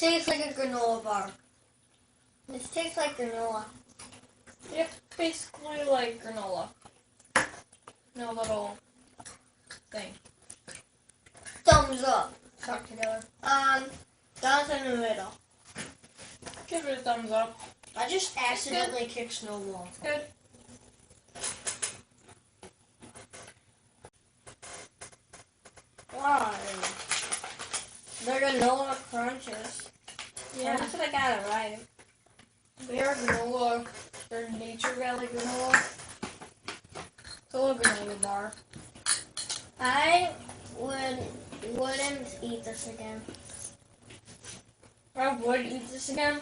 tastes like a granola bar. This tastes like granola. Yeah, basically like granola. No little thing. Thumbs up. Stuck together. Down in the middle. Give it a thumbs up. I just accidentally kicked Snowball. Good. Wow. They're granola crunches. Yeah. That's what I got it right. They are granola. They're Nature Valley granola. It's a little granola bar. I wouldn't eat this again. I would eat this again.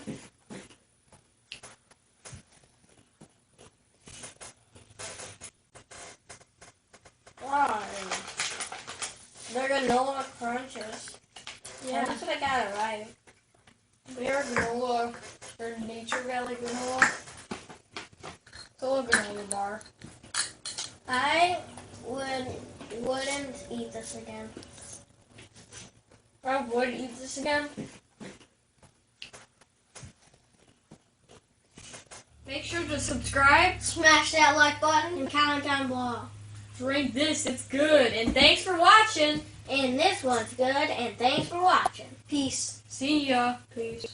Wow. They're granola crunches. Yeah. That's what I got it right. They are granola. They're Nature Valley granola. It's a little granola bar. I wouldn't eat this again. I would eat this again. Make sure to subscribe. Smash that like button and comment down below. Drink this, it's good. And thanks for watching. And this one's good, and thanks for watching. Peace. See ya. Peace.